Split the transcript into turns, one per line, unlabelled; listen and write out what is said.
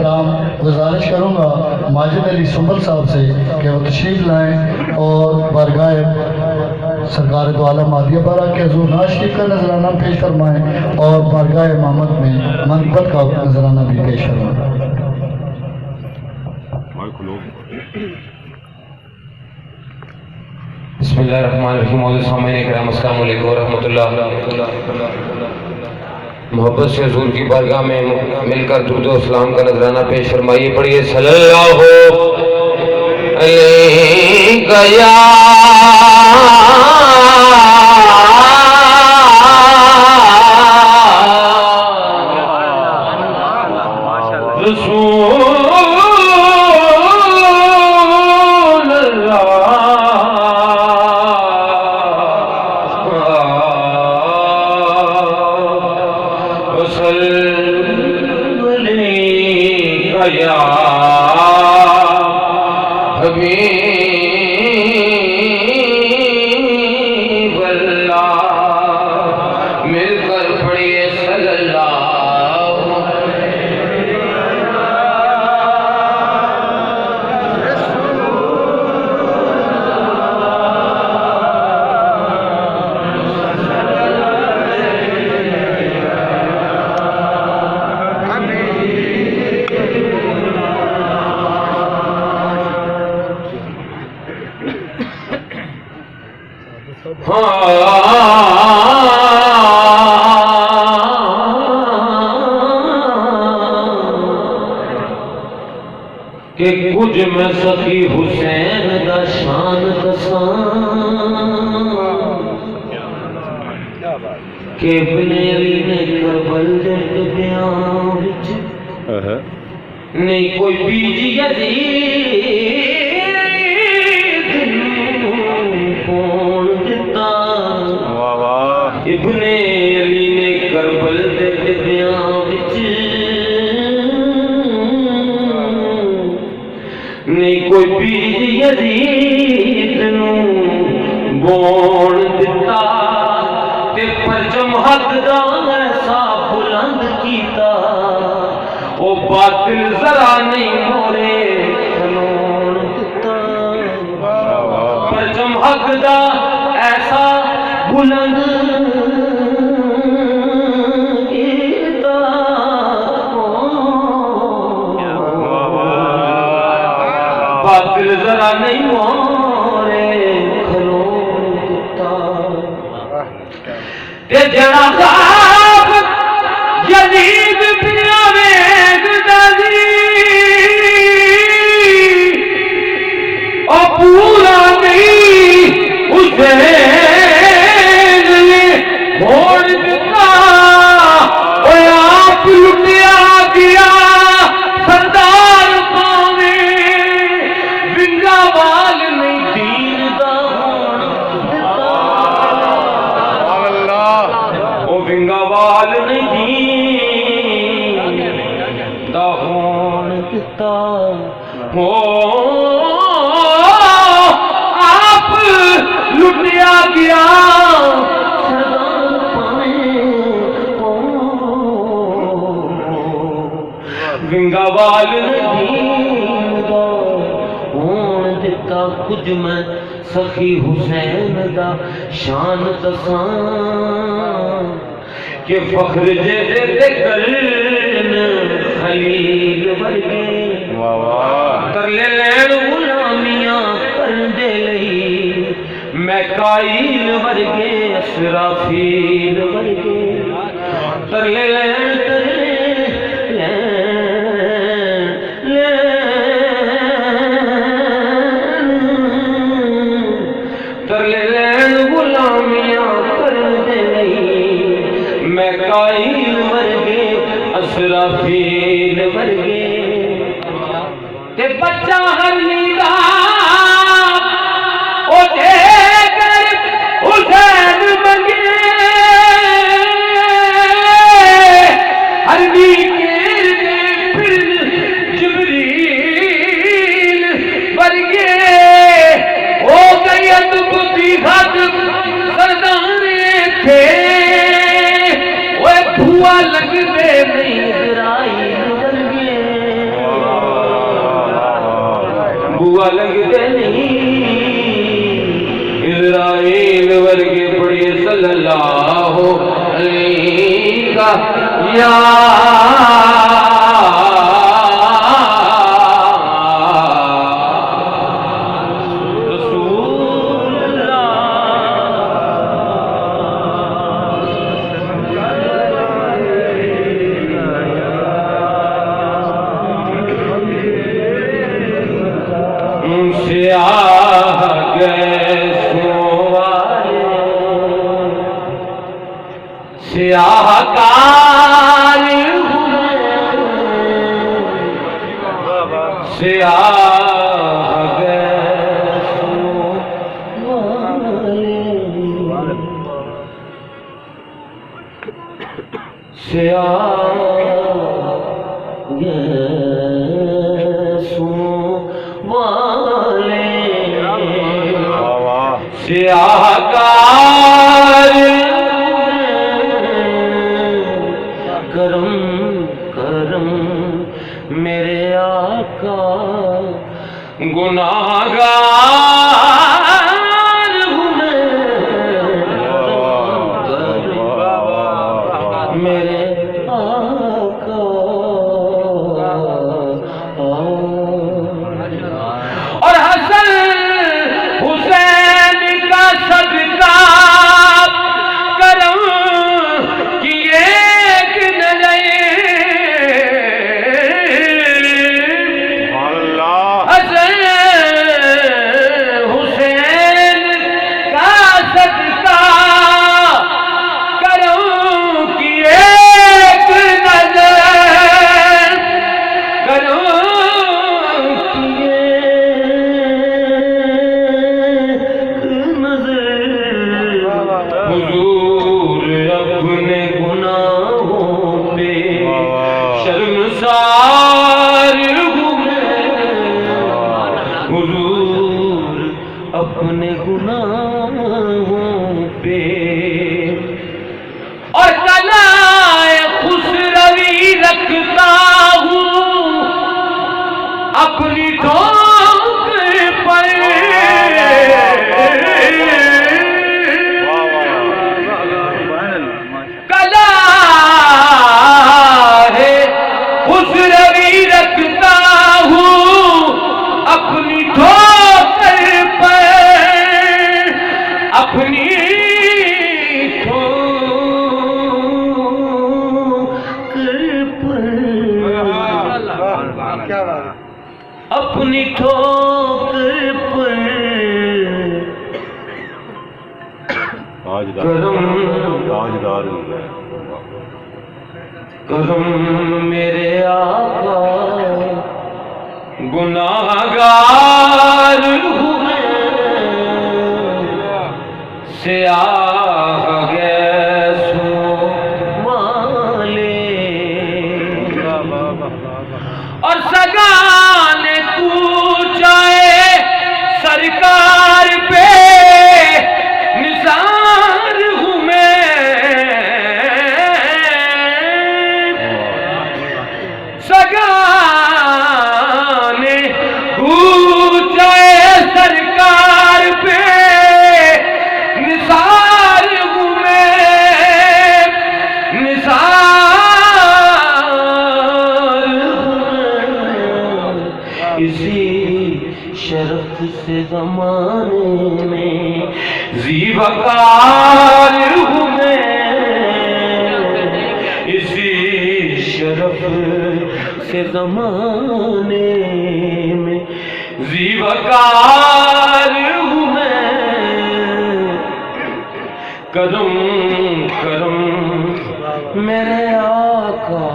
احترام گزارش کروں گا ماجد علی سنبل صاحب سے کہ وہ تشریف لائیں اور بارگاہ سرکار دو عالم مہدی بارہ کے حضور نواز شریف کا نذرانہ پیش فرمائیں اور بارگاہ امامت میں منقبت کا نذرانہ بھی پیش فرمائیں۔
بسم اللہ الرحمن الرحیم۔ موجود سامعین کرام السلام علیکم ورحمۃ اللہ۔ محبت سے حضور کی بارگاہ میں مل کر درود و اسلام کا نذرانہ پیش فرمائیے۔ پڑھیے صلی اللہ علیہ یا کہ کچھ میں سخی حسین دا شان دساں کہ ابن علی نے کربل دے بیان وچ نہیں کوئی بیج یزید کون دیتا۔ ابن علی نے کربل دے بیان وچ نہیں کوئی بیج یزید نو بون دیتا تے پرچم حق دا ایسا بلند کیتا او باطل ذرا نہیں مورے کھلون دیتا۔ پرچم حق دا ایسا بلند باطل ذرا نہیں مورے کھلون دیتا۔ تے جڑا خواب یزید پیا ویکھدا سی او پورا نہیں حسین نے موڑ دیتا۔ او آپ لٹیا گیا سردار آپ لٹیا گیا گنگا وال نہیں ہون دیتا۔ کچھ میں سخی حسین دا شان دساں کہ فخر جے کرن خلیل ورگے ترلے لین غلامیاں کرن دے لئی میکائیل ورگے اسرافیل ورگے ترلے لین ترلے لین غلامیاں کرن دے لئی میکائیل ورگے اسرافیل ورگے تے بچہ ہر نیدہ او دے کر حسین منگے ہر نیکیر دے پھر جبریل ورگے ہو گئی اتبتی خط سردانے تھے وہ بھوا لگ دے نہیں اسرائیل ورگے بوا لگتے نہیں اسرائیل ورگے پڑھیے صلی اللہ علیہ یا سیاہ کار سیاہ سیاہ کار کرم کرم میرے آقا گناہگار ہوں میں میرے آقا اور حسن حسین کا صدقہ کرم کی ایک نظر حسن حسین کا صدقہ کرم کی ایک نظر کرم حضور اپنے گناہوں پہ شرمسار ہوں حضور اپنے گناہوں پہ اور کلائے خسروی رکھتا ہوں اپنی ٹھوکر پر خسروی رکھتا ہوں اپنی ٹھوکر پر اپنی ٹھوکر پر اپنی ٹھوکر پر کرم میرے آقا گناہگار ہوں سیاہ گیسوں والے اور سگان کوچائے سرکار پہ نثار ہوں میں سگان کوچائے سرکار پہ نثار ہوں میں نثار اسی شرف سے زمانے میں زیبکار ہوں میں اسی شرف سے زمانے میں زیبکار ہوں میں کرم کرم میرے آقا